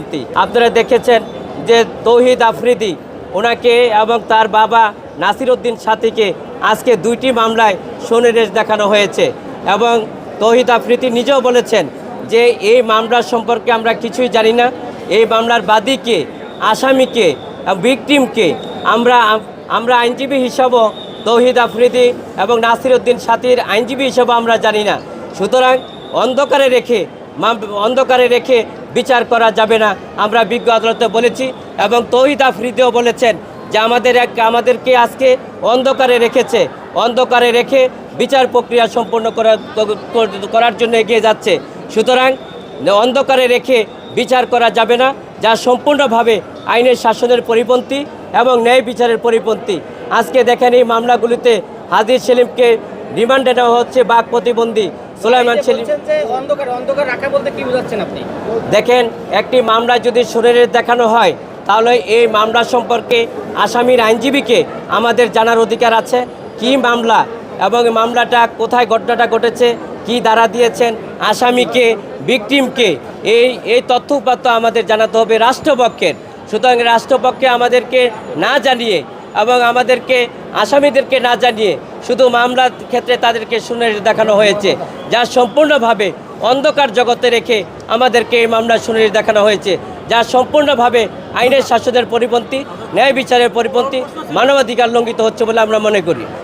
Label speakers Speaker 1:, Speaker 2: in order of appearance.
Speaker 1: পরিপন্থী। আপনারা দেখেছেন যে তৌহিদ আফ্রিদি ওনাকে এবং তার বাবা নাসির উদ্দিন সাথীকে আজকে 2টি মামলায় সুনির্দেশ দেখানো হয়েছে এবং তৌহিদ আফ্রিদি নিজেও বলেছেন যে এই মামলার সম্পর্কে আমরা কিছুই জানি না। এই মামলার বাদীকে, আসামিকে, ভিকটিমকে আমরা আইনজীবী হিসাবেও তৌহিদ আফ্রিদি এবং নাসির উদ্দিন সাথীর আইনজীবী হিসাবেও আমরা জানি না। সুতরাং অন্ধকারে রেখে বিচার করা যাবে না, আমরা বিজ্ঞ আদালতে বলেছি এবং তৌহিদ আফ্রিদিও বলেছেন যে আমাদেরকে আজকে অন্ধকারে রেখে বিচার প্রক্রিয়া সম্পন্ন করার জন্য এগিয়ে যাচ্ছে। সুতরাং অন্ধকারে রেখে বিচার করা যাবে না, যা সম্পূর্ণভাবে আইনের শাসনের পরিপন্থী এবং ন্যায় বিচারের পরিপন্থী। আজকে দেখেন এই মামলাগুলিতে হাজির সেলিমকে রিমান্ডে নেওয়া হচ্ছে বাক প্রতিবন্ধী সুলাইমান সেলিম।
Speaker 2: অন্ধকার রাখা বলতে কি বোঝাচ্ছেন আপনি?
Speaker 1: দেখেন, একটি মামলা যদি সুনির্দেশ দেখানো হয় তাহলে এই মামলা সম্পর্কে আসামির আইনজীবীকে আমাদের জানার অধিকার আছে। কি মামলা এবং মামলাটা কোথায় ঘটনাটা ঘটেছে, কি ধারা দিয়েছেন, আসামিকে, ভিকটিমকে, এই তথ্যপাত্র আমাদের জানাতে হবে রাষ্ট্রপক্ষের। সুতরাং রাষ্ট্রপক্ষে আমাদেরকে না জানিয়ে এবং আমাদেরকে আসামিদেরকে না জানিয়ে শুধু মামলার ক্ষেত্রে তাদেরকে সুনির্দেশ দেখানো হয়েছে, যা সম্পূর্ণভাবে অন্ধকার জগতে রেখে আমাদেরকে এই মামলা সুনির্দেশ দেখানো হয়েছে, যা সম্পূর্ণভাবে আইনের শাসনের পরিপন্থী, ন্যায় বিচারের পরিপন্থী, মানবাধিকার লঙ্ঘিত হচ্ছে বলে আমরা মনে করি।